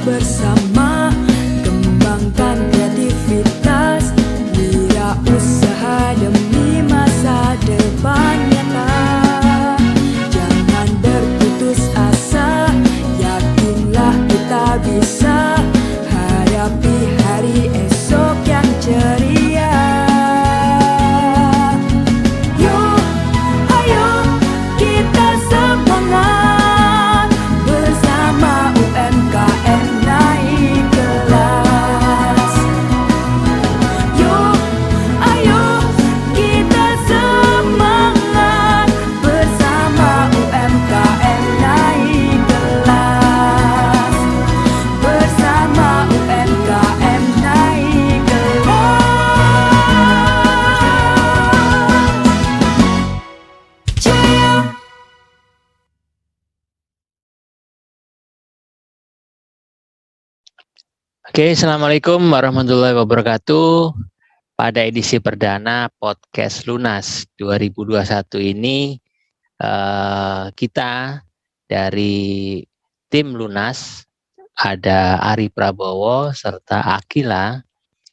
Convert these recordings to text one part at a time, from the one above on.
bersama, kembangkan kreativitas, wirausaha demi masa depan nyata. Jangan berputus asa, yakinlah kita bisa hadapi hari esok yang ceria. Yuk, ayo kita semangat, bersama UMKM naik kelas. Yuk, ayo kita semangat, bersama UMKM naik kelas. Bersama UMKM naik kelas. Jaya. Oke, Assalamualaikum warahmatullahi wabarakatuh. Pada edisi perdana podcast Lunas 2021 ini, kita dari tim Lunas, ada Ari Prabowo serta Akila,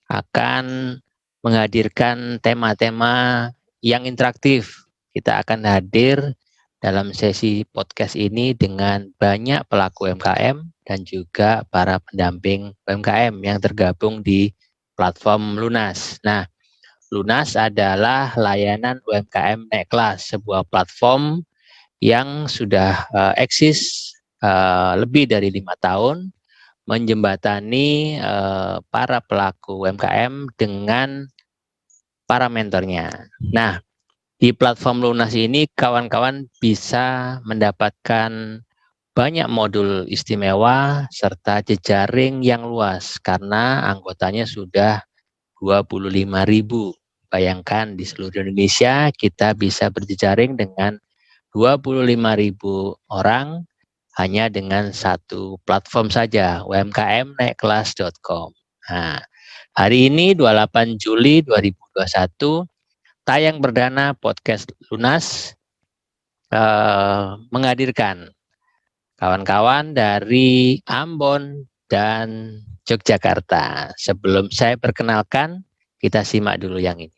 akan menghadirkan tema-tema yang interaktif. Kita akan hadir dalam sesi podcast ini dengan banyak pelaku UMKM dan juga para pendamping UMKM yang tergabung di platform Lunas. Nah, Lunas adalah layanan UMKM naik kelas, sebuah platform yang sudah eksis lebih dari 5 tahun, menjembatani para pelaku UMKM dengan para mentornya. Nah, di platform Lunas ini kawan-kawan bisa mendapatkan banyak modul istimewa serta jejaring yang luas karena anggotanya sudah 25.000. Bayangkan di seluruh Indonesia kita bisa berjejaring dengan 25.000 orang hanya dengan satu platform saja, umkmnaikkelas.com. Nah, hari ini 28 Juli 2021 tayang perdana podcast Lunas menghadirkan kawan-kawan dari Ambon dan Yogyakarta. Sebelum saya perkenalkan, kita simak dulu yang ini.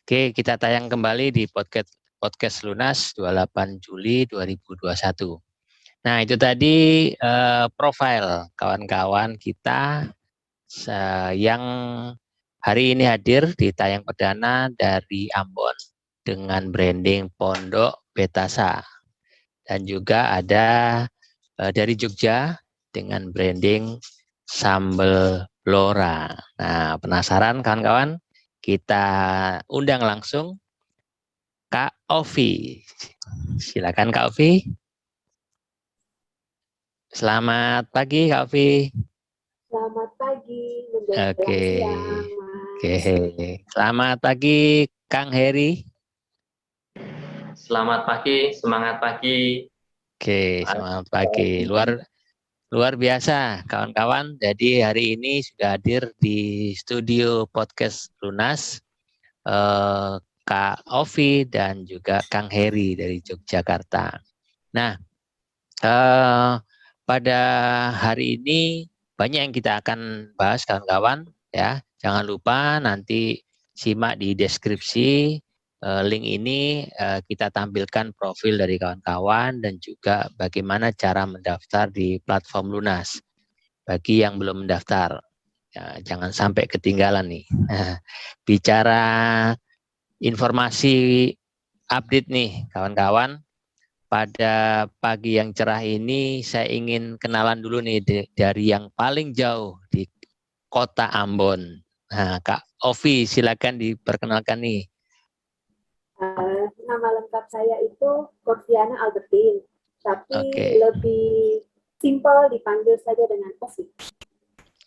Oke, kita tayang kembali di podcast Lunas 28 Juli 2021. Nah, itu tadi profil kawan-kawan kita yang hari ini hadir di tayang perdana dari Ambon dengan branding Pondok Betasa. Dan juga ada dari Jogja dengan branding Sambal Blora. Nah, penasaran kawan-kawan? Kita undang langsung Kak Ovi. Silakan Kak Ovi. Selamat pagi Kak Ovi. Selamat pagi, menjelang Oke. siang, Oke. Mas. Selamat pagi Kang Heri. Selamat pagi, semangat pagi. Oke, semangat pagi. Luar biasa kawan-kawan. Jadi hari ini sudah hadir di studio podcast Lunas Kak Ovi dan juga Kang Heri dari Yogyakarta. Nah, pada hari ini banyak yang kita akan bahas kawan-kawan ya. Jangan lupa nanti simak di deskripsi link ini kita tampilkan profil dari kawan-kawan dan juga bagaimana cara mendaftar di platform Lunas bagi yang belum mendaftar. Ya, jangan sampai ketinggalan nih. Bicara informasi update nih kawan-kawan. Pada pagi yang cerah ini saya ingin kenalan dulu nih dari yang paling jauh di kota Ambon. Nah, Kak Ovi silakan diperkenalkan nih. Nama lengkap saya itu Corviana Albertine, tapi Oke. lebih simpel dipanggil saja dengan Ovi.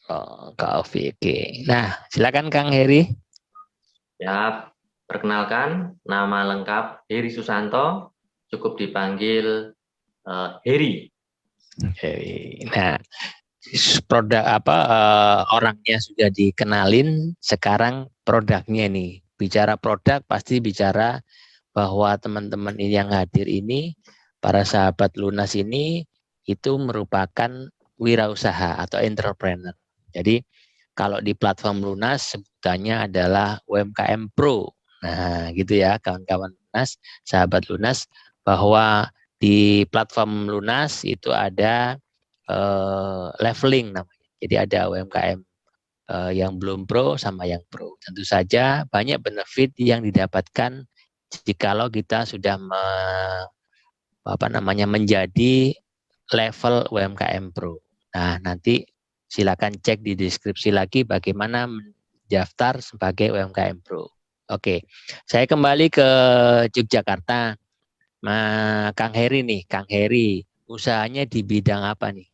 Oh, Kak Ovi. Oke. Nah, silakan Kang Heri. Ya, perkenalkan, nama lengkap Heri Susanto, cukup dipanggil Heri. Heri. Nah, produk apa orangnya sudah dikenalin, sekarang produknya nih. Bicara produk pasti bicara bahwa teman-teman ini yang hadir ini, para sahabat Lunas ini itu merupakan wirausaha atau entrepreneur. Jadi kalau di platform Lunas sebutannya adalah UMKM Pro. Nah, gitu ya kawan-kawan Lunas, sahabat Lunas, bahwa di platform Lunas itu ada leveling namanya. Jadi ada UMKM yang belum pro sama yang pro. Tentu saja banyak benefit yang didapatkan jikalau kita sudah menjadi level UMKM Pro. Nah, nanti silakan cek di deskripsi lagi bagaimana mendaftar sebagai UMKM Pro. Oke, saya kembali ke Yogyakarta. Kang Heri nih, Kang Heri, usahanya di bidang apa nih?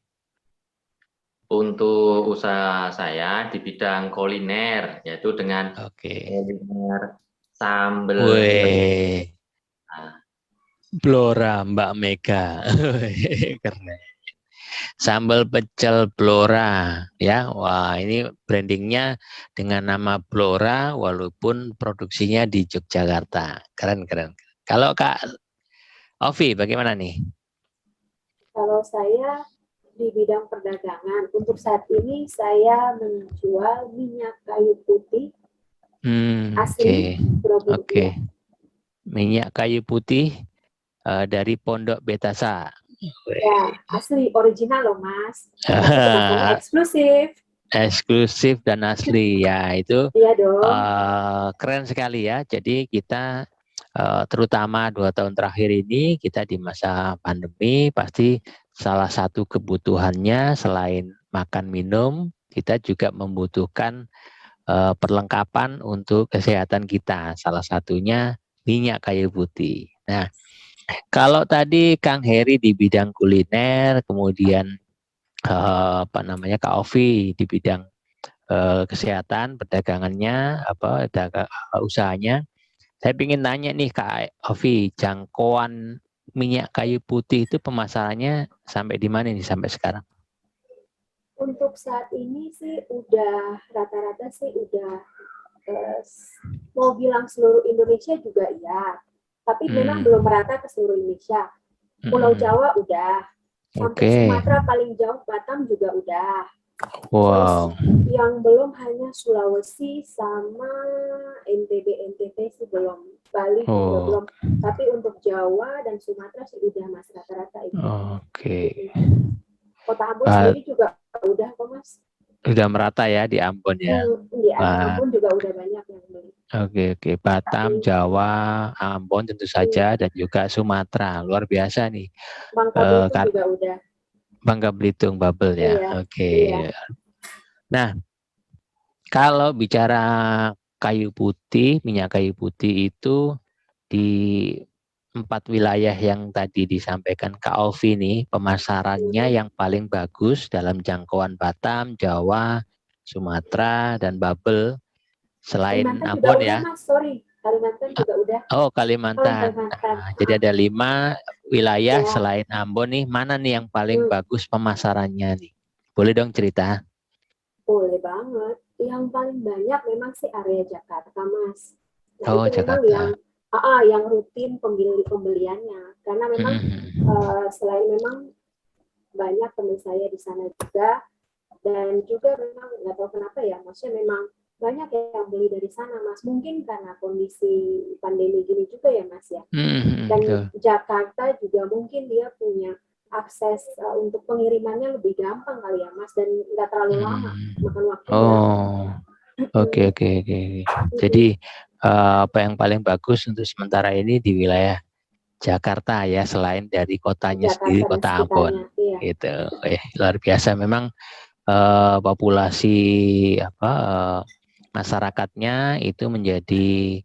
Untuk usaha saya di bidang kuliner, yaitu dengan kuliner sambal. Wih, Blora Mbak Mega, keren. Sambal pecel Blora, ya. Wah, ini brandingnya dengan nama Blora, walaupun produksinya di Yogyakarta. Keren, keren. Kalau Kak Ovi, bagaimana nih? Kalau saya di bidang perdagangan, untuk saat ini saya menjual minyak kayu putih asli Purwokerto. Oke. Minyak kayu putih dari Pondok Betasa. Ya, asli original loh Mas. Eksklusif. Eksklusif dan asli ya, itu Iya dong. keren sekali ya. Jadi kita terutama 2 tahun terakhir ini kita di masa pandemi pasti salah satu kebutuhannya selain makan minum kita juga membutuhkan perlengkapan untuk kesehatan kita. Salah satunya minyak kayu putih. Nah, kalau tadi Kang Heri di bidang kuliner, kemudian Kak Ovi di bidang kesehatan, perdagangannya, usahanya. Saya ingin nanya nih Kak Ovi, jangkauan minyak kayu putih itu pemasarannya sampai di mana nih sampai sekarang? Untuk saat ini sih udah rata-rata sih udah mau bilang seluruh Indonesia juga ya, tapi memang belum merata ke seluruh Indonesia. Pulau Jawa udah, sampai Sumatera paling jauh Batam juga udah. Wow. Terus yang belum hanya Sulawesi sama NTB sih belum, Bali juga belum. Tapi untuk Jawa dan Sumatera sih udah Mas rata-rata itu. Oke. Kota Ambon sendiri juga udah kok Mas. Udah merata ya di Ambon ya. Di Ambon juga udah banyak yang beli. Oke. Batam, Jawa, Ambon tentu saja dan juga Sumatera. Luar biasa nih. Bangka Belitung juga udah. Bangka Belitung bubble ya. Iya, Oke. Iya. Nah, kalau bicara kayu putih, minyak kayu putih itu di 4 wilayah yang tadi disampaikan Kak Ovi nih, pemasarannya yang paling bagus dalam jangkauan Batam, Jawa, Sumatera, dan Babel selain Kalimantan juga Ambon udah ya. Mas, sorry. Kalimantan juga udah. Oh, Oh, yang Kalimantan. Kalimantan. Nah, jadi ada 5 wilayah Ya. selain Ambon nih, mana nih yang paling bagus pemasarannya nih? Boleh dong cerita? Boleh banget. Yang paling banyak memang sih area Jakarta, Mas. Nah, Oh, itu memang Jakarta. yang rutin pembeliannya. Karena memang selain memang banyak teman saya di sana juga, dan juga memang nggak tahu kenapa ya, maksudnya memang banyak yang beli dari sana, Mas. Mungkin karena kondisi pandemi gini juga ya, Mas ya. Dan Jakarta juga mungkin dia punya akses untuk pengirimannya lebih gampang kali ya, Mas, dan nggak terlalu lama makan waktunya. Oh, oke. Jadi apa yang paling bagus untuk sementara ini di wilayah Jakarta ya, selain dari kotanya sendiri, Jakarta dan kota Ambon. sekitarnya, iya. Gitu. Luar biasa memang populasi masyarakatnya itu menjadi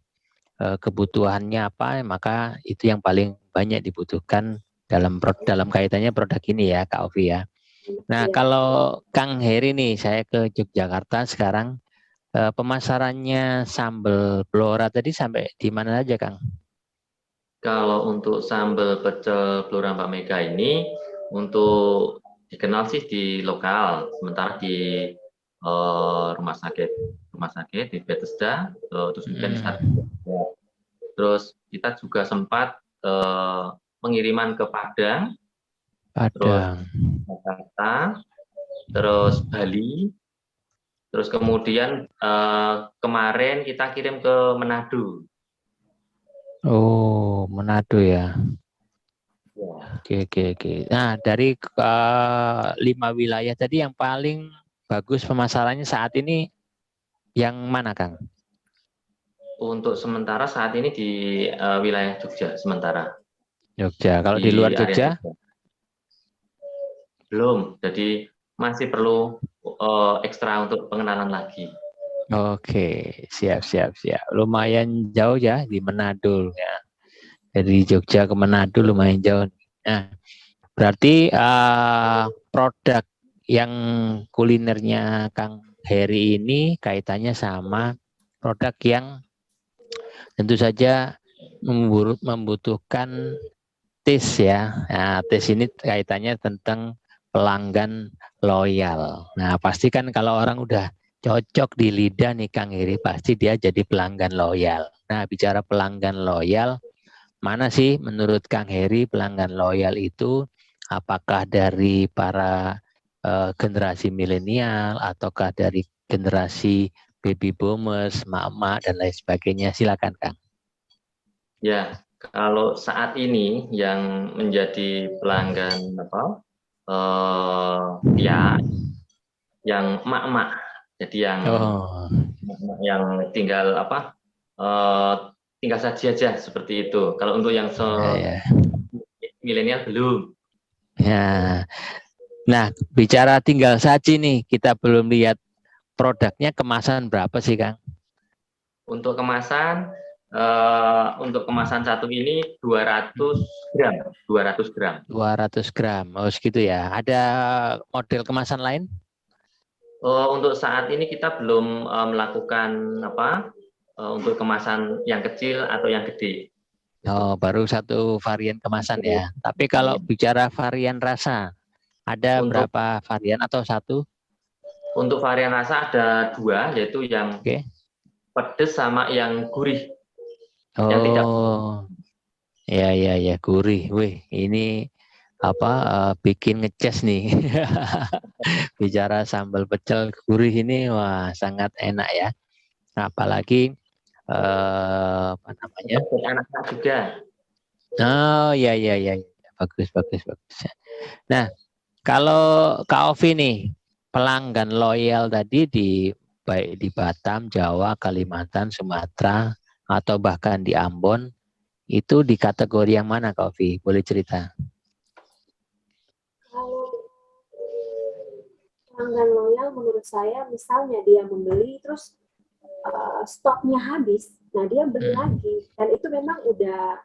kebutuhannya apa, maka itu yang paling banyak dibutuhkan dalam kaitannya produk ini ya, Kak Ovi ya. Nah, Iya. kalau Kang Heri nih, saya ke Yogyakarta sekarang, pemasarannya sambal Blora tadi sampai di mana aja, Kang? Kalau untuk sambal pecel Blora Mbak Mega ini untuk dikenal sih di lokal, sementara di rumah sakit di Bethesda, terus kemudian di Sarjito. Terus kita juga sempat pengiriman ke Padang, terus Jakarta, terus Bali, terus kemudian kemarin kita kirim ke Manado. Oh, Manado ya. Oke. Nah, dari 5 wilayah tadi yang paling bagus pemasarannya saat ini yang mana, Kang? Untuk sementara saat ini di wilayah Jogja sementara. Jogja. Kalau di luar Jogja? Belum. Jadi masih perlu ekstra untuk pengenalan lagi. Oke, siap. Lumayan jauh ya di Manado ya. Dari Jogja ke Manado lumayan jauh. Nah, berarti produk yang kulinernya Kang Heri ini kaitannya sama produk yang tentu saja membutuhkan taste ya. Nah, taste ini kaitannya tentang pelanggan loyal. Nah, pasti kan kalau orang udah cocok di lidah nih Kang Heri, pasti dia jadi pelanggan loyal. Nah, bicara pelanggan loyal, mana sih menurut Kang Heri pelanggan loyal itu? Apakah dari para generasi milenial ataukah dari generasi baby boomers, mak-mak dan lain sebagainya? Silakan Kang. Ya, kalau saat ini yang menjadi pelanggan ya yang mak-mak, jadi yang tinggal tinggal saja seperti itu. Kalau untuk yang milenial belum. Ya. Nah, bicara tinggal saji nih, kita belum lihat produknya, kemasan berapa sih Kang? Untuk kemasan satu ini 200 gram. 200 gram, oh segitu ya. Ada model kemasan lain? Untuk saat ini kita belum melakukan untuk kemasan yang kecil atau yang gede. Oh, baru satu varian kemasan ya. Tapi kalau bicara varian rasa, ada berapa varian atau satu? Untuk varian rasa ada 2, yaitu yang pedas sama yang gurih. Yang tidak. Ya, gurih. Wih, ini bikin ngeces nih. Bicara sambal pecel gurih ini, wah sangat enak ya. Apalagi apa namanya? Anak-anak juga. Oh ya, bagus. Nah, kalau Kak Ovi nih, pelanggan loyal tadi baik di Batam, Jawa, Kalimantan, Sumatera, atau bahkan di Ambon, itu di kategori yang mana Kak Ovi? Boleh cerita? Kalau pelanggan loyal menurut saya, misalnya dia membeli terus stoknya habis, nah dia beli lagi, dan itu memang udah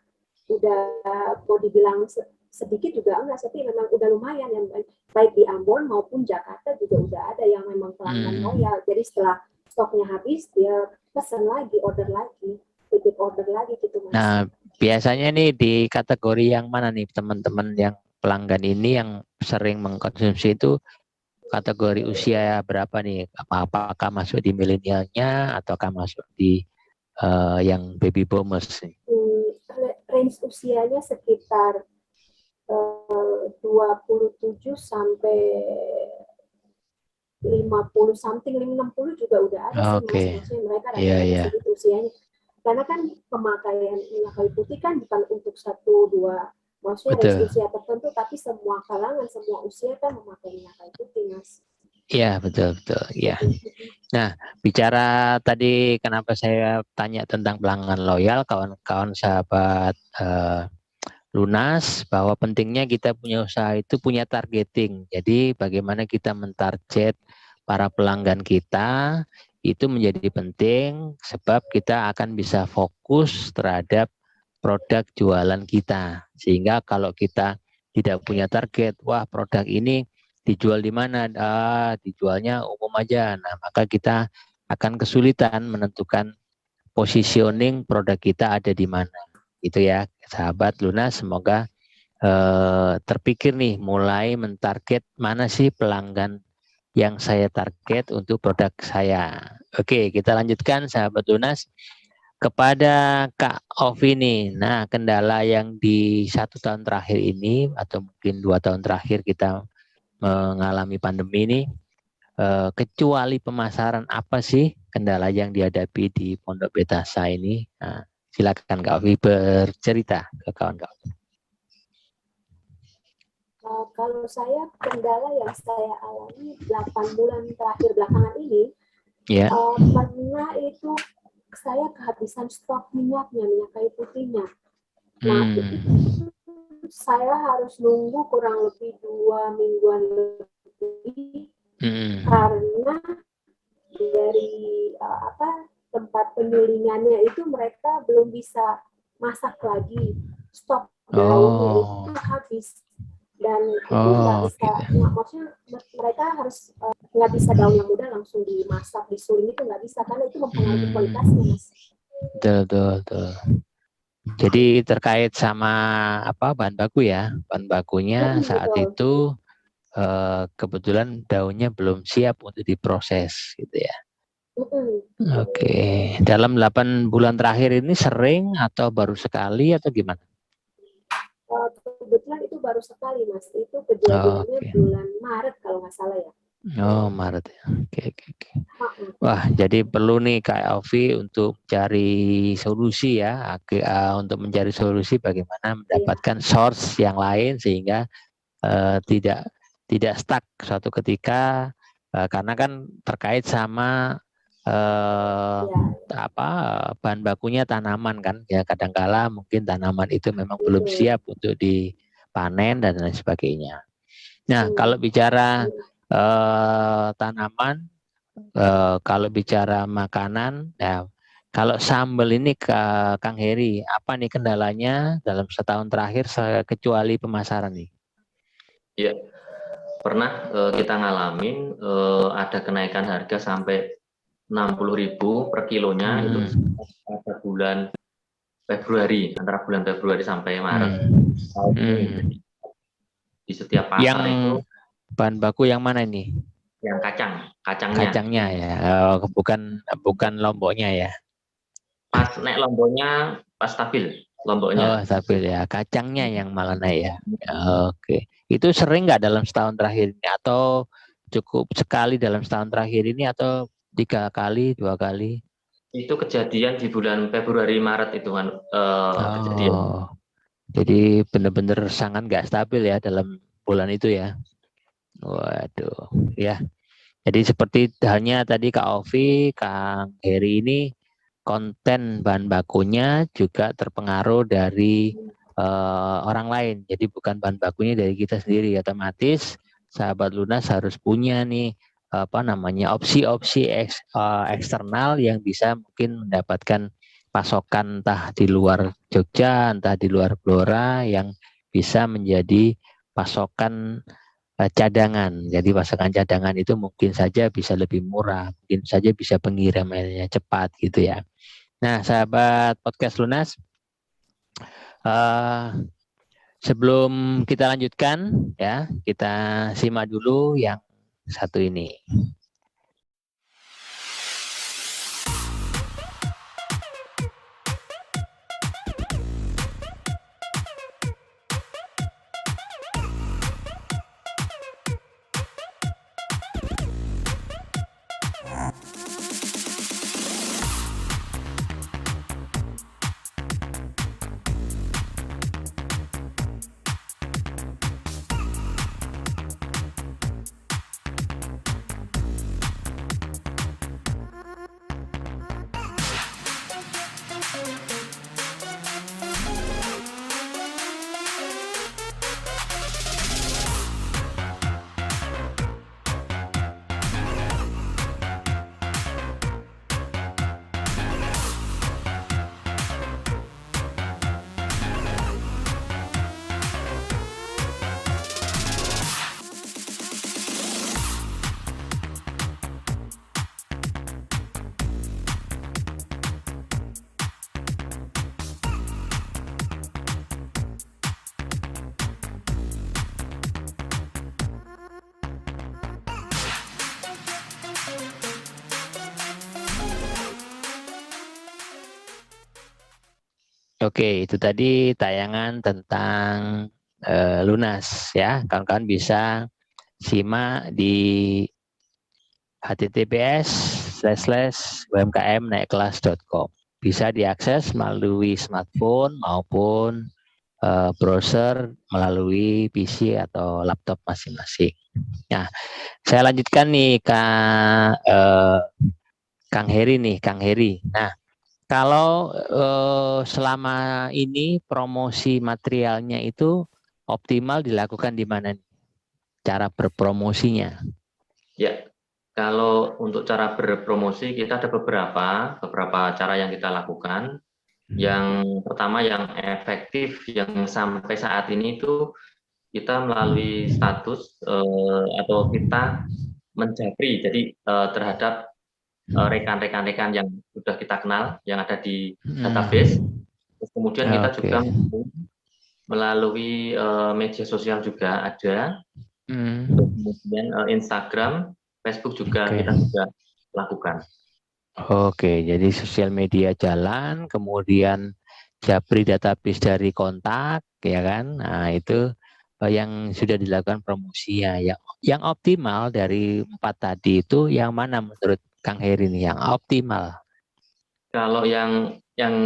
mau dibilang sedikit juga enggak, tapi memang udah lumayan yang baik di Ambon maupun Jakarta juga udah ada yang memang pelanggan loyal. Jadi setelah stoknya habis dia pesan lagi, order lagi, repeat order lagi gitu Mas. Nah, biasanya nih di kategori yang mana nih teman-teman yang pelanggan ini yang sering mengkonsumsi itu kategori usia berapa nih? Apakah masuk di milenialnya ataukah masuk di yang baby boomers nih? Range usianya sekitar 27 sampai 50 something, 60 juga udah ada sih Mas. Maksudnya mereka rata-rata segitu usianya. Karena kan pemakaian minyak kayu putih kan bukan untuk 1-2, maksudnya range usia tertentu, tapi semua kalangan, semua usia kan memakai minyak kayu putih Mas. Iya, betul. Ya. Nah, bicara tadi kenapa saya tanya tentang pelanggan loyal, kawan-kawan sahabat Lunas, bahwa pentingnya kita punya usaha itu punya targeting. Jadi bagaimana kita mentarget para pelanggan kita itu menjadi penting, sebab kita akan bisa fokus terhadap produk jualan kita. Sehingga kalau kita tidak punya target, wah produk ini dijual di mana? Dijualnya umum aja. Nah, maka kita akan kesulitan menentukan positioning produk kita ada di mana. Itu ya, sahabat Lunas, semoga terpikir nih mulai mentarget mana sih pelanggan yang saya target untuk produk saya. Oke, kita lanjutkan sahabat Lunas kepada Kak Ovi nih. Nah, kendala yang di 1 tahun terakhir ini atau mungkin 2 tahun terakhir kita mengalami pandemi ini, kecuali pemasaran, apa sih kendala yang dihadapi di Pondok Betasa ini? Nah, silakan Kak Ovi bercerita ke kawan-kawan. Kalau saya, kendala yang saya alami 8 bulan terakhir belakangan ini, pernah itu saya kehabisan stok minyak kayu putihnya. Nah, saya harus nunggu kurang lebih 2 mingguan lebih karena dari tempat penyulingannya itu mereka belum bisa masak lagi, stok daunnya itu habis, dan itu nggak bisa, maksudnya mereka harus nggak bisa daun yang muda langsung dimasak, disuling, itu nggak bisa karena itu mempengaruhi kualitasnya Mas. Betul. Jadi terkait sama bahan baku ya, bahan bakunya saat itu kebetulan daunnya belum siap untuk diproses gitu ya. Oke, dalam 8 bulan terakhir ini sering atau baru sekali atau gimana? Kebetulan itu baru sekali Mas, itu kejadiannya bulan Maret kalau nggak salah ya. Maret ya. Oke. Wah, jadi perlu nih Kak Ovi untuk cari solusi ya, untuk mencari solusi bagaimana mendapatkan source yang lain sehingga tidak stuck suatu ketika, karena kan terkait sama bahan bakunya tanaman kan ya, kadangkala mungkin tanaman itu memang belum siap untuk dipanen dan lain sebagainya. Nah, kalau bicara tanaman, kalau bicara makanan, ya kalau sambal ini Kang Heri, apa nih kendalanya dalam setahun terakhir kecuali pemasaran nih? Iya, pernah kita ngalamin ada kenaikan harga sampai 60.000 per kilonya itu pada bulan Februari, antara bulan Februari sampai Maret. Di setiap pasar itu. Bahan baku yang mana ini? Yang kacangnya ya, bukan lomboknya ya. Pas naik lomboknya pas stabil lomboknya. Stabil ya, kacangnya yang malah naik ya. Oke. Itu sering nggak dalam setahun terakhir ini atau cukup sekali dalam setahun terakhir ini atau 3 kali, 2 kali? Itu kejadian di bulan Februari Maret itu kan kejadian. Jadi benar-benar sangat nggak stabil ya dalam bulan itu ya. Waduh, ya. Jadi seperti halnya tadi Kak Ovi, Kang Heri ini konten bahan bakunya juga terpengaruh dari orang lain. Jadi bukan bahan bakunya dari kita sendiri. Otomatis sahabat Lunas harus punya nih opsi-opsi eksternal yang bisa mungkin mendapatkan pasokan entah di luar Jogja, entah di luar Blora yang bisa menjadi pasokan cadangan. Jadi pasokan cadangan itu mungkin saja bisa lebih murah, mungkin saja bisa pengirimannya cepat gitu ya. Nah, sahabat podcast Lunas, sebelum kita lanjutkan ya, kita simak dulu yang satu ini. Oke, itu tadi tayangan tentang Lunas ya. Kawan-kawan bisa simak di https://umkmnaikkelas.com. Bisa diakses melalui smartphone maupun browser melalui PC atau laptop masing-masing. Nah, saya lanjutkan nih Kang Heri nih, Kang Heri. Nah, kalau selama ini promosi materialnya itu optimal dilakukan di mana nih? Cara berpromosinya? Ya, kalau untuk cara berpromosi kita ada beberapa cara yang kita lakukan. Yang pertama yang efektif yang sampai saat ini itu kita melalui status atau kita menjapri jadi terhadap rekan-rekan yang sudah kita kenal yang ada di database. Terus kemudian kita juga melalui media sosial juga ada. Kemudian Instagram, Facebook juga kita juga lakukan. Oke, jadi sosial media jalan, kemudian japri database dari kontak, ya kan? Nah, itu yang sudah dilakukan promosi ya. Yang optimal dari 4 tadi itu yang mana menurut Kang Heri ini yang optimal? Kalau yang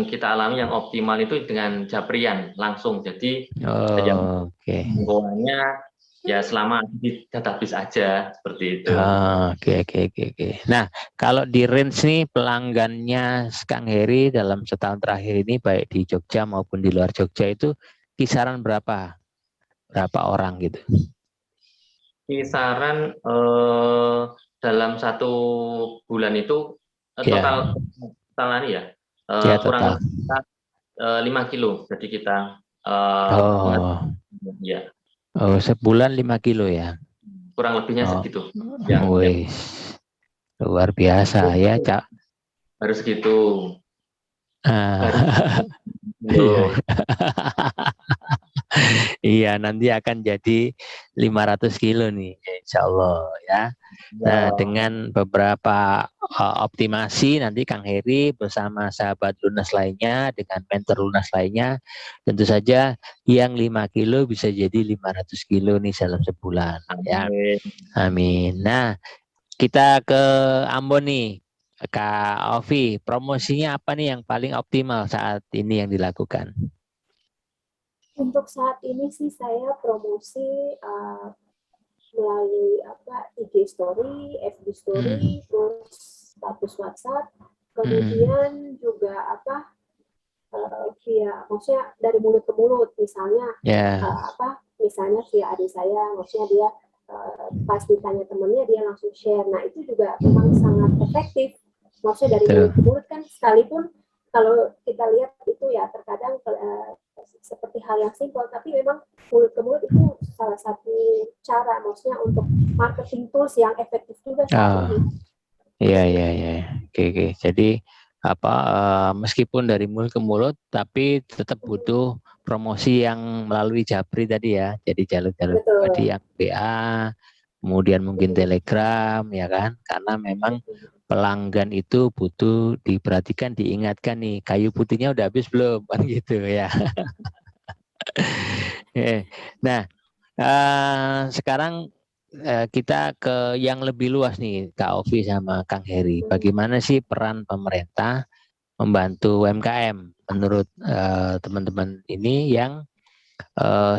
kita alami yang optimal itu dengan japrian langsung. Jadi hubungannya ya selama di database aja seperti itu. Oke. Nah, kalau di range nih pelanggannya Kang Heri dalam setahun terakhir ini baik di Jogja maupun di luar Jogja itu kisaran berapa orang gitu? Kisaran dalam 1 bulan itu total ya, kurang lebih 5 kilo. Jadi kita ya. Sebulan 5 kilo ya? Kurang lebihnya segitu. Luar biasa ya, Cak. Harus gitu. Iya, nanti akan jadi 500 kilo nih, insya Allah ya. Nah, dengan beberapa optimasi nanti Kang Heri bersama sahabat Lunas lainnya, dengan mentor Lunas lainnya, tentu saja yang 5 kilo bisa jadi 500 kilo nih dalam sebulan. Ya. Amin. Nah, kita ke Ambon nih. Kak Ovi, promosinya apa nih yang paling optimal saat ini yang dilakukan? Untuk saat ini sih saya promosi melalui IG story, FB story, terus status WhatsApp, kemudian juga via maksudnya dari mulut ke mulut misalnya misalnya via adik saya, maksudnya dia pas ditanya temennya dia langsung share. Nah itu juga memang sangat efektif. Maksudnya dari mulut ke mulut kan, sekalipun kalau kita lihat itu ya terkadang seperti hal yang simpel, tapi memang mulut ke mulut itu salah satu cara, maksudnya untuk marketing tools yang efektif juga saat ini. Iya. Oke. Jadi meskipun dari mulut ke mulut, tapi tetap butuh promosi yang melalui Japri tadi ya. Jadi jalur-jalur tadi yang WA, kemudian mungkin Telegram, ya kan? Karena memang pelanggan itu butuh diperhatikan, diingatkan nih, kayu putihnya udah habis belum, kan gitu ya. Nah, sekarang kita ke yang lebih luas nih, Kak Ovi sama Kang Heri. Bagaimana sih peran pemerintah membantu UMKM menurut teman-teman ini yang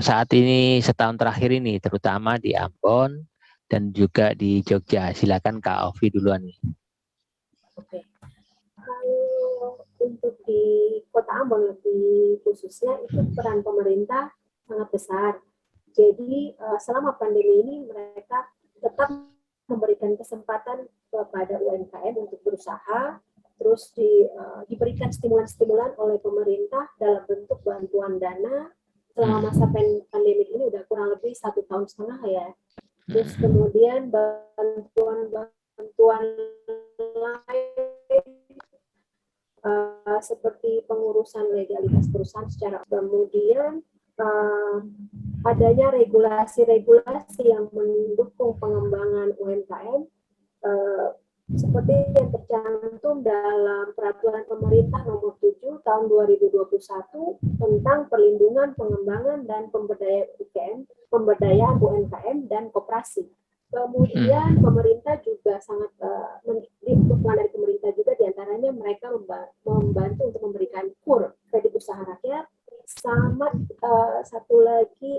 saat ini setahun terakhir ini, terutama di Ambon dan juga di Jogja. Silakan Kak Ovi duluan nih. Oke. Kalau untuk di Kota Ambon lebih khususnya itu peran pemerintah sangat besar. Jadi selama pandemi ini mereka tetap memberikan kesempatan kepada UMKM untuk berusaha, terus diberikan stimulan-stimulan oleh pemerintah dalam bentuk bantuan dana selama masa pandemi ini udah kurang lebih 1,5 tahun ya. Terus kemudian bantuan lain seperti pengurusan legalitas perusahaan secara, kemudian adanya regulasi-regulasi yang mendukung pengembangan UMKM seperti yang tercantum dalam Peraturan Pemerintah Nomor 7 Tahun 2021 tentang perlindungan, pengembangan, dan pemberdayaan UMKM dan koperasi. Kemudian pemerintah juga sangat dukungan dari pemerintah juga diantaranya mereka membantu untuk memberikan KUR, kredit usaha rakyat, sama satu lagi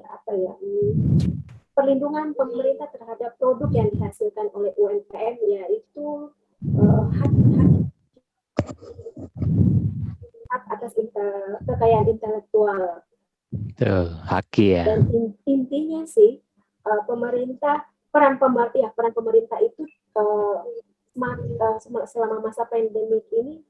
perlindungan pemerintah terhadap produk yang dihasilkan oleh UMKM, yaitu hak atas kekayaan intelektual. Haki ya. Dan intinya sih peran pemerintah itu selama masa pandemik ini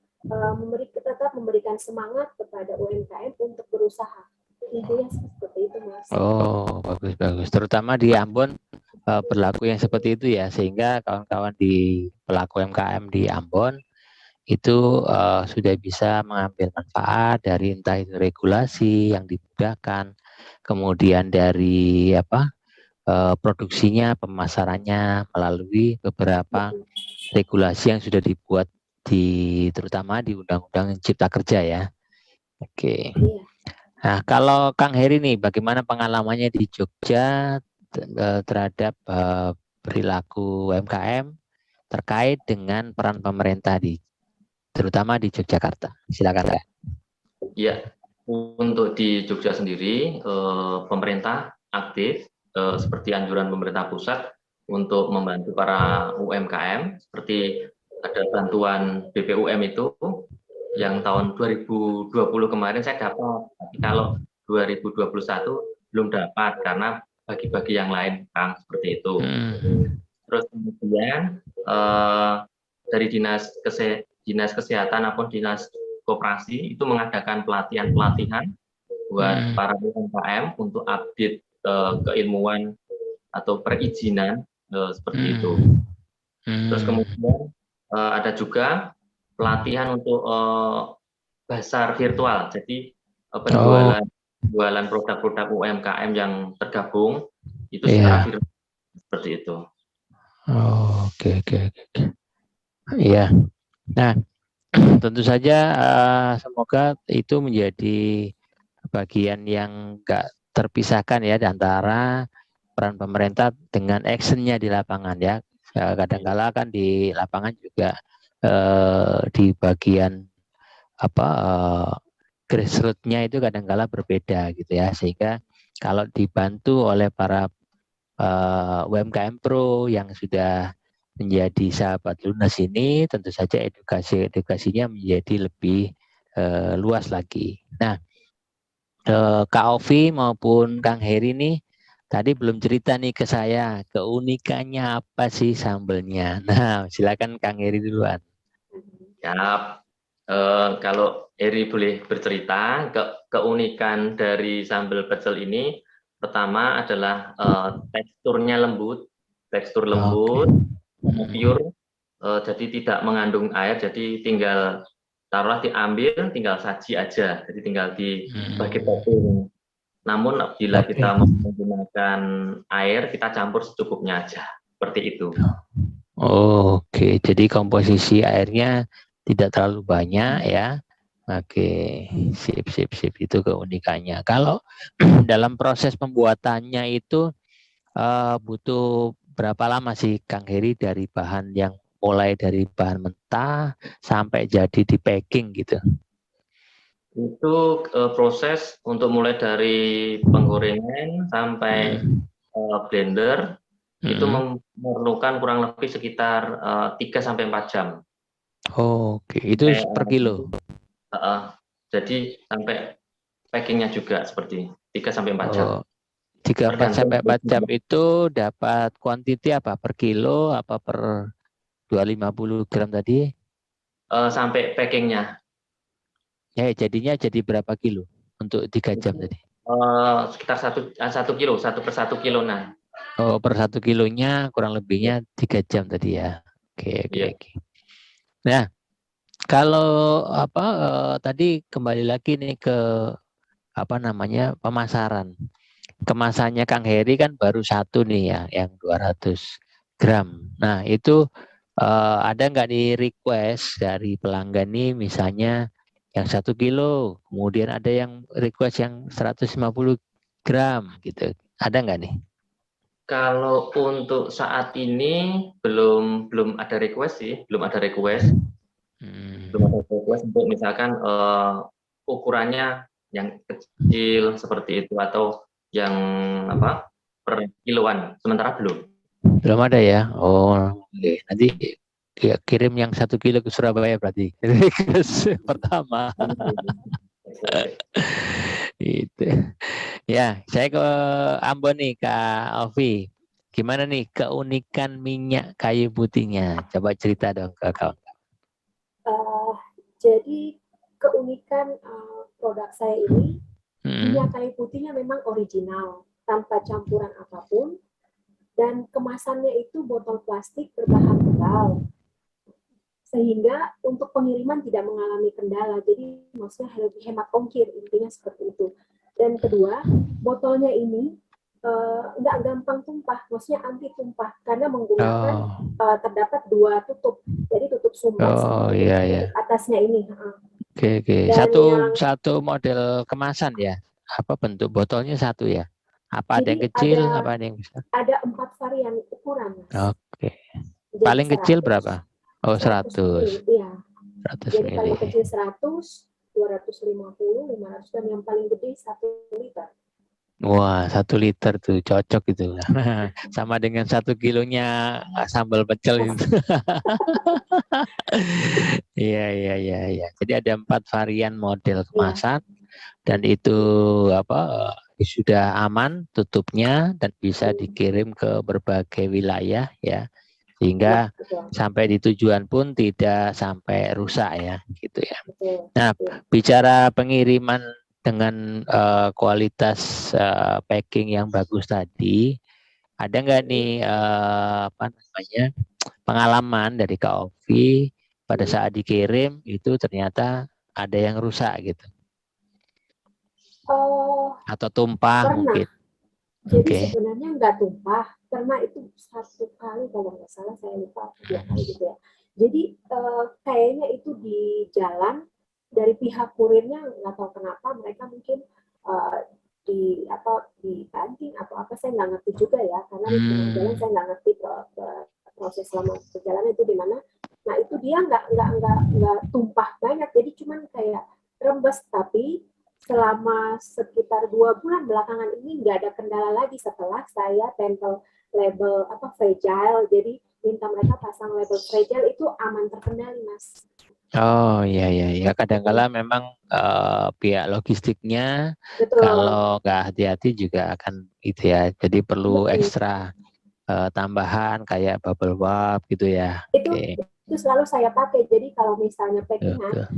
tetap memberikan semangat kepada UMKM untuk berusaha. Intinya seperti itu, Mas. Oh, bagus. Terutama di Ambon berlaku yang seperti itu ya, sehingga kawan-kawan di pelaku UMKM di Ambon itu sudah bisa mengambil manfaat dari entah itu regulasi yang dimudahkan, kemudian dari produksinya, pemasarannya melalui beberapa regulasi yang sudah dibuat terutama di Undang-Undang Cipta Kerja ya. Oke. Nah, kalau Kang Heri nih, bagaimana pengalamannya di Jogja terhadap perilaku UMKM terkait dengan peran pemerintah terutama di Yogyakarta? Silakan Kak. Ya, untuk di Jogja sendiri, pemerintah aktif seperti anjuran pemerintah pusat untuk membantu para UMKM, seperti ada bantuan BPUM itu yang tahun 2020 kemarin saya dapat, tapi kalau 2021 belum dapat karena bagi-bagi yang lain, Kang, seperti itu. Terus kemudian dari dinas kesehatan maupun dinas koperasi itu mengadakan pelatihan buat para UMKM untuk update keilmuan atau perizinan seperti itu. Terus kemudian ada juga pelatihan untuk pasar virtual, jadi penjualan produk-produk UMKM yang tergabung itu secara virtual seperti itu. Oke. Iya. Nah, tentu saja semoga itu menjadi bagian yang nggak terpisahkan ya antara peran pemerintah dengan actionnya di lapangan ya. Kadang-kala kan di lapangan juga di bagian grassroots-nya itu kadang-kala berbeda gitu ya, sehingga kalau dibantu oleh para UMKM Pro yang sudah menjadi sahabat Lunas ini, tentu saja edukasinya menjadi lebih luas lagi. Nah, Kak Ovi maupun Kang Heri ini Tadi belum cerita nih ke saya, keunikannya apa sih sambelnya? Nah, silakan Kang Heri duluan. Ya, kalau Eri boleh bercerita, keunikan dari sambal pecel ini pertama adalah teksturnya lembut, tekstur Oke. lembut, pure, jadi tidak mengandung air, jadi tinggal taruhlah diambil, tinggal saji aja, jadi tinggal dibagi topping. Namun bila Oke. kita menggunakan air, kita campur secukupnya aja, seperti itu. Oke, jadi komposisi airnya tidak terlalu banyak ya. Oke, sip, sip, sip, itu keunikannya. Kalau dalam proses pembuatannya itu butuh berapa lama sih Kang Heri dari bahan yang mulai dari bahan mentah sampai jadi di packing gitu? Itu proses untuk mulai dari penggorengan sampai blender itu memerlukan kurang lebih sekitar 3 sampai 4 jam. Oke, itu per kilo. Jadi sampai packingnya juga seperti 3 sampai 4 jam. Oh, 3 sampai 4 jam itu dapat kuantiti apa? Per kilo apa per 250 gram tadi? Sampai packingnya Ya, jadinya jadi berapa kilo untuk 3 jam tadi? sekitar 1 kilo, 1/1 kilo. Nah, Oh, per 1 kilonya kurang lebihnya 3 jam tadi ya. Oke, oke, iya. oke. Nah, kalau tadi kembali lagi nih ke apa namanya pemasaran. Kemasannya Kang Heri kan baru satu nih ya, yang 200 gram. Nah, itu ada nggak nih request dari pelanggan nih, misalnya yang 1 kilo, kemudian ada yang request yang 150 gram gitu. Ada nggak nih? Kalau untuk saat ini belum ada request sih, belum ada request untuk misalkan ukurannya yang kecil seperti itu atau yang apa per kiloan, sementara belum. Belum ada ya? Oh, oke. Nanti ya, kirim yang 1 kilo ke Surabaya berarti. Request pertama. Itu. Ya, saya ke Ambon nih, Kak Ovi. Gimana nih keunikan minyak kayu putihnya? Coba cerita dong ke kawan. Jadi keunikan produk saya ini, minyak kayu putihnya memang original, tanpa campuran apapun, dan kemasannya itu botol plastik berbahan tebal, sehingga untuk pengiriman tidak mengalami kendala. Jadi maksudnya lebih hemat ongkir, intinya seperti itu. Dan kedua, botolnya ini nggak gampang tumpah, maksudnya anti tumpah, karena menggunakan terdapat 2 tutup, jadi tutup sumbat sama iya, iya. atasnya ini. Oke. Dan Satu model kemasan ya? Apa bentuk botolnya satu ya? Apa ada yang jadi kecil, apa ada yang besar? ada 4 varian ukuran, Mas. Oke. Jadi Paling 100, kecil berapa? Oh, 100 100. mili, iya. 100 Jadi mili. paling kecil 100, 250, 500, dan yang paling gede 1 liter. Wah, 1 liter tuh cocok itu. Sama dengan 1 kilonya sambal pecel itu. Iya. Jadi ada 4 varian model kemasan dan itu sudah aman tutupnya dan bisa dikirim ke berbagai wilayah ya. Sehingga sampai di tujuan pun tidak sampai rusak ya, gitu ya. Nah, bicara pengiriman dengan kualitas packing yang bagus tadi, ada nggak nih pengalaman dari Kak Ovi pada saat dikirim itu ternyata ada yang rusak gitu? Atau tumpah pernah. mungkin? Jadi sebenarnya nggak tumpah, karena itu 1 kali kalau nggak salah, saya lupa 2 kali gitu ya. Jadi kayaknya itu di jalan, dari pihak kurirnya nggak tahu kenapa mereka mungkin dibanting atau apa, saya nggak ngerti juga ya, karena di tengah jalan saya nggak ngerti proses selama perjalanan itu di mana. Nah itu dia nggak tumpah banyak, jadi cuman kayak rembes, tapi selama sekitar 2 bulan belakangan ini nggak ada kendala lagi setelah saya tempel label fragile. Jadi minta mereka pasang label fragile, itu aman terkendali, Mas. Oh iya iya ya, kadang-kala memang pihak logistiknya Betul. kalau nggak hati-hati juga akan itu ya. Jadi perlu Mm-mm. ekstra tambahan kayak bubble wrap gitu ya. Itu Oke, itu selalu saya pakai. Jadi kalau misalnya tuh, packingan, tuh.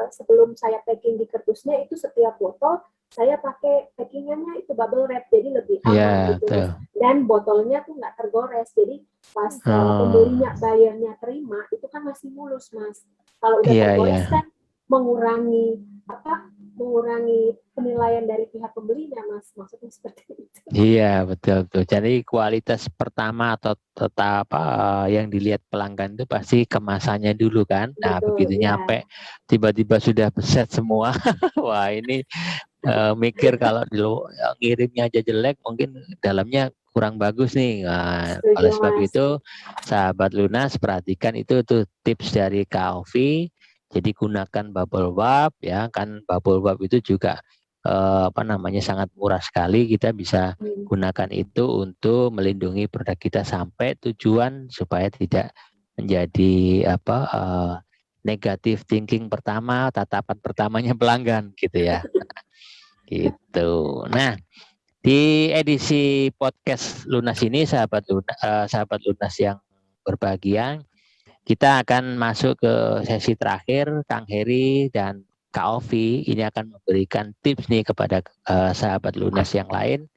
sebelum saya packing di kardusnya itu setiap botol saya pakai packingannya itu bubble wrap, jadi lebih aman Iya, gitu tuh. Mas. Dan botolnya tuh nggak tergores, jadi pas Oh, pembelinya bayarnya terima itu kan masih mulus Mas. Kalau udah iya iya. tergores kan mengurangi mengurangi penilaian dari pihak pembelinya Mas, maksudnya seperti itu. Iya, betul tuh. Jadi kualitas pertama atau tetap yang dilihat pelanggan itu pasti kemasannya dulu kan. Nah, Betul, begitu iya. nyampe tiba-tiba sudah set semua. Wah, ini mikir kalau dulu ngirimnya aja jelek, mungkin dalamnya kurang bagus nih. Nah, Setuju oleh sebab Mas. itu, sahabat Lunas perhatikan itu tuh tips dari Kak. Jadi gunakan bubble wrap ya kan, bubble wrap itu juga sangat murah sekali. Kita bisa Hmm. gunakan itu untuk melindungi produk kita sampai tujuan supaya tidak menjadi negatif thinking pertama, tatapan pertamanya pelanggan gitu ya. Gitu. Nah, di edisi podcast Lunas ini, sahabat Lunas yang berbahagia, kita akan masuk ke sesi terakhir. Kang Heri dan Kak Ovi ini akan memberikan tips nih kepada sahabat Lunas yang lain.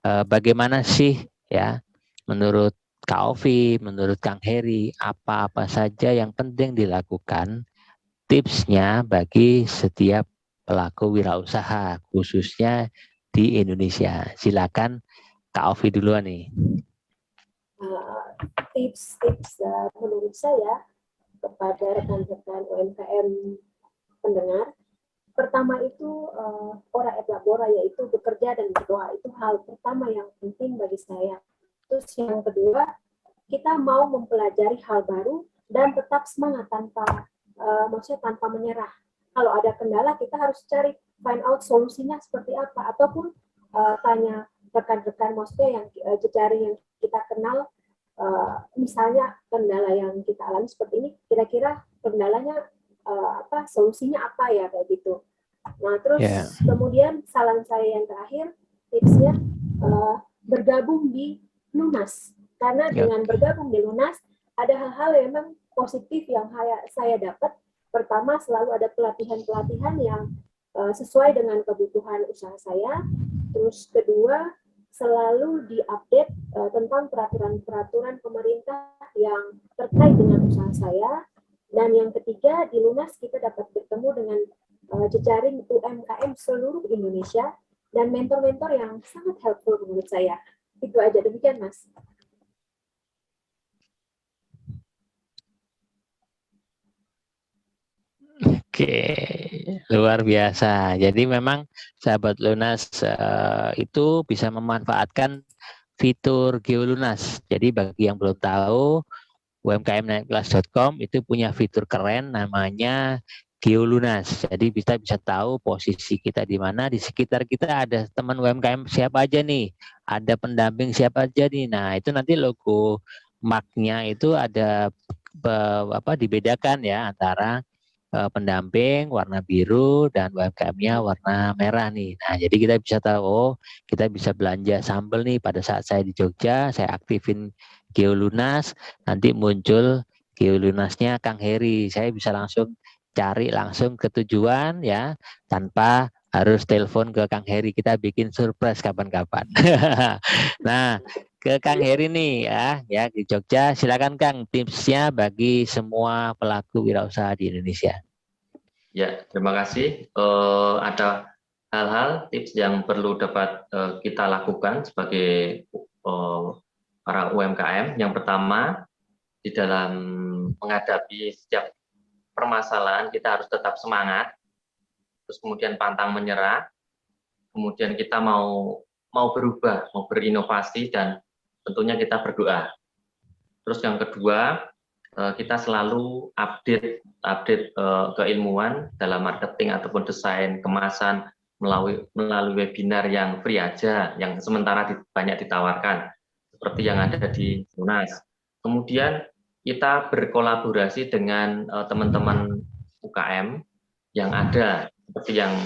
Bagaimana sih ya menurut Kak Ovi, menurut Kang Heri, apa-apa saja yang penting dilakukan tipsnya bagi setiap pelaku wirausaha, khususnya di Indonesia. Silakan Kak Ovi duluan nih. Tips-tips menurut saya kepada rekan-rekan UMKM pendengar. Pertama itu ora et labora, yaitu bekerja dan berdoa. Itu hal pertama yang penting bagi saya. Terus yang kedua, kita mau mempelajari hal baru dan tetap semangat maksudnya tanpa menyerah. Kalau ada kendala, kita harus cari find out solusinya seperti apa, ataupun tanya rekan-rekan, maksudnya yang jejaring yang kita kenal. Misalnya kendala yang kita alami seperti ini, kira-kira kendalanya solusinya apa ya, kayak gitu. Nah, Ya, terus kemudian saran saya yang terakhir, tipsnya bergabung di Lunas. Karena ya, dengan bergabung di Lunas, ada hal-hal yang memang positif yang saya dapat. Pertama, selalu ada pelatihan-pelatihan yang sesuai dengan kebutuhan usaha saya. Terus kedua, selalu diupdate tentang peraturan-peraturan pemerintah yang terkait dengan usaha saya. Dan yang ketiga, di Lunas kita dapat bertemu dengan jejaring UMKM seluruh Indonesia dan mentor-mentor yang sangat helpful menurut saya. Itu aja, demikian Mas. oke, luar biasa. Jadi memang sahabat Lunas itu bisa memanfaatkan fitur GeoLunas. Jadi bagi yang belum tahu, umkmnaikkelas.com itu punya fitur keren namanya GeoLunas. Jadi kita bisa tahu posisi kita di mana, di sekitar kita ada teman UMKM siapa aja nih, ada pendamping siapa aja nih. Nah, itu nanti logo marknya itu ada dibedakan ya antara pendamping warna biru dan UMKM-nya warna merah nih. Nah, jadi kita bisa tahu, oh, kita bisa belanja sambal nih pada saat saya di Jogja, saya aktifin GeoLunas, nanti muncul GeoLunasnya Kang Heri. Saya bisa langsung cari langsung ke tujuan ya, tanpa harus telepon ke Kang Heri. Kita bikin surprise kapan-kapan. Nah, ke Kang Heri nih ya di Jogja. Silakan Kang, tipsnya bagi semua pelaku wirausaha di Indonesia. Ya, terima kasih. Ada hal-hal tips yang perlu dapat kita lakukan sebagai para UMKM. Yang pertama, di dalam menghadapi setiap permasalahan kita harus tetap semangat, terus kemudian pantang menyerah, kemudian kita mau berubah, mau berinovasi, dan tentunya kita berdoa. Terus yang kedua, kita selalu update keilmuan dalam marketing ataupun desain kemasan melalui webinar yang free aja, yang sementara banyak ditawarkan seperti yang ada di Lunas. Kemudian kita berkolaborasi dengan teman-teman UKM yang ada, seperti yang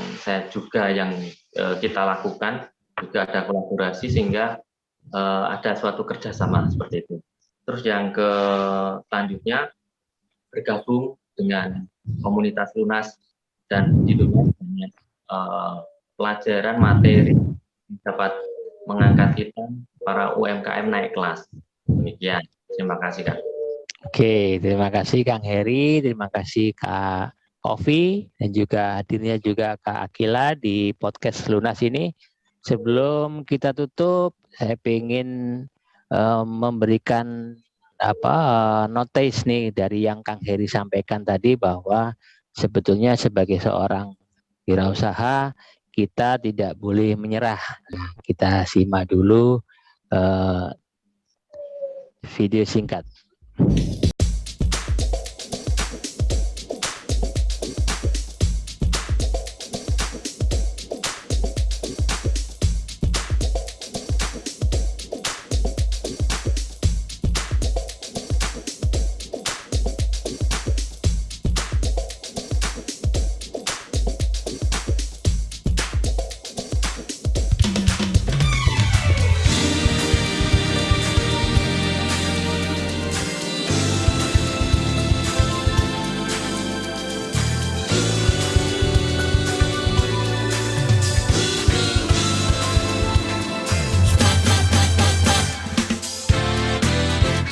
kita lakukan, juga ada kolaborasi sehingga ada suatu kerjasama seperti itu. Terus yang selanjutnya bergabung dengan komunitas Lunas dan di Lunas banyak pelajaran materi dapat mengangkat kita para UMKM naik kelas. Demikian. Terima kasih, Kak. Oke, terima kasih Kang Heri, terima kasih Kak Kofi, dan juga hadirnya juga Kak Akila di podcast Lunas ini. Sebelum kita tutup, saya ingin memberikan notice nih dari yang Kang Heri sampaikan tadi, bahwa sebetulnya sebagai seorang wirausaha kita tidak boleh menyerah. Kita simak dulu video singkat.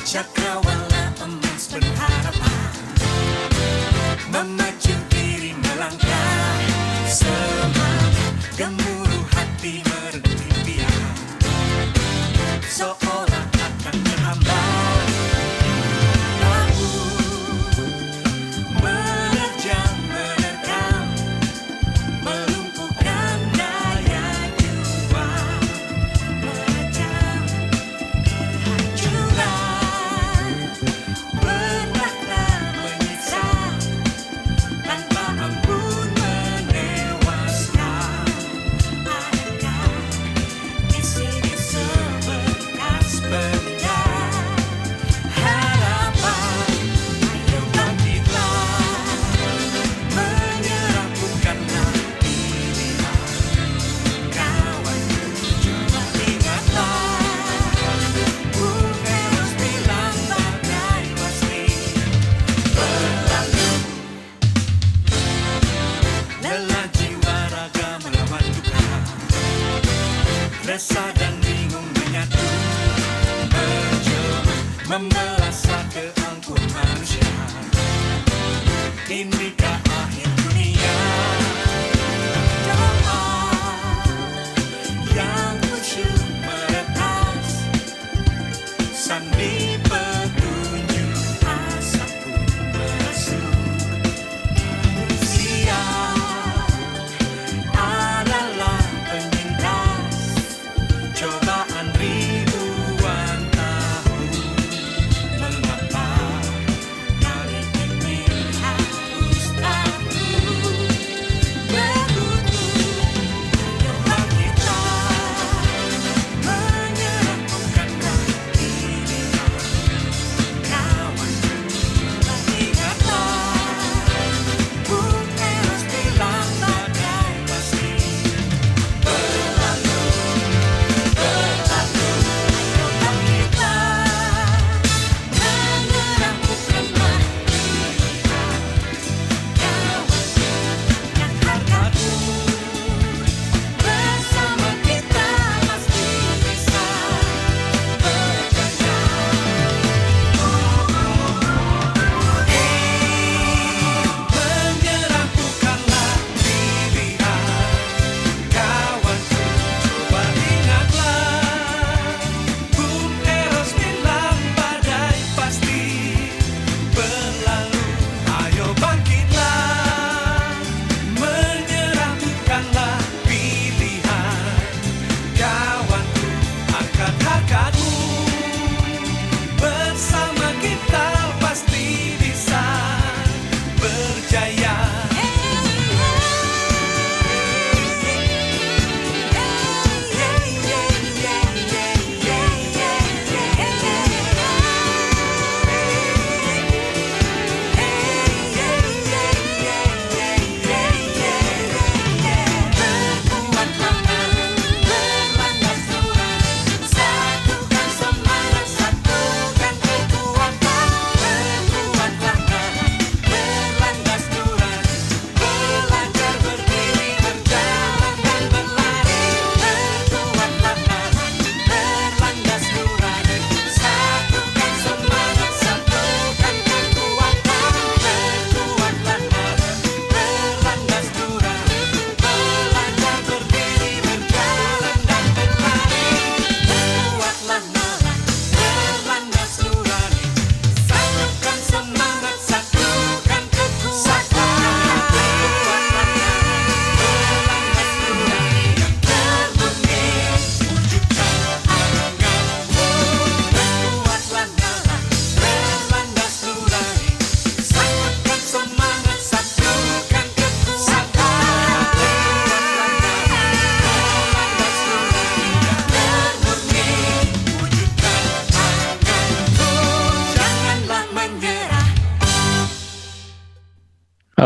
Cakrawala emas berharapan, memacu diri melangkah, semangat gemuruh hati merebut impian, seolah akan terhambat. Menerjang, menerkam, melumpuhkan daya juang, merajam hancuran. Pernahlah menyiksa tanpa ampun menewaskan. Adakah di sini sebekas benda harapan? Ayo bangkitlah, menyerah bukanlah pilihan. Kawanku, coba ingatlah, Bung Eros bilang bagai pasti berlalu. Lelah jiwa raga melawan duka, resah dan bingung menyatu, menjelma membelah keangkuhan manusia. Inikah akhir dunia? Doa yang khusyuk meretas, sandi petunjuk asa pun merasuk. Manusia adalah penyintas cobaan ribuan tahun. Mengapa kali ini harus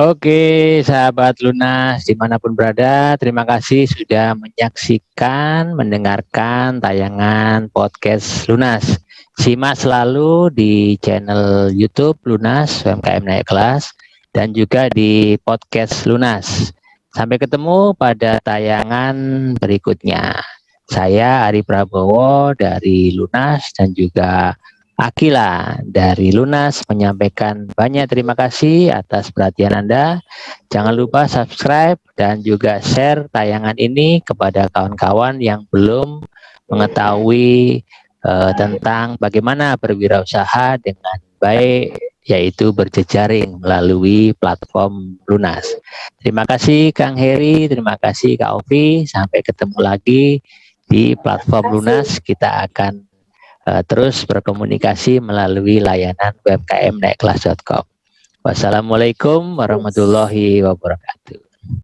Oke, sahabat Lunas dimanapun berada, terima kasih sudah menyaksikan, mendengarkan tayangan podcast Lunas. Simak selalu di channel YouTube Lunas UMKM Naik Kelas dan juga di podcast Lunas. Sampai ketemu pada tayangan berikutnya. Saya Ari Prabowo dari Lunas dan juga Akila dari Lunas menyampaikan banyak terima kasih atas perhatian Anda. Jangan lupa subscribe dan juga share tayangan ini kepada kawan-kawan yang belum mengetahui tentang bagaimana berwirausaha dengan baik, yaitu berjejaring melalui platform Lunas. Terima kasih Kang Heri, terima kasih Kak Ovi. Sampai ketemu lagi di platform Lunas. Kita akan terus berkomunikasi melalui layanan umkmnaikkelas.com. Wassalamualaikum warahmatullahi wabarakatuh.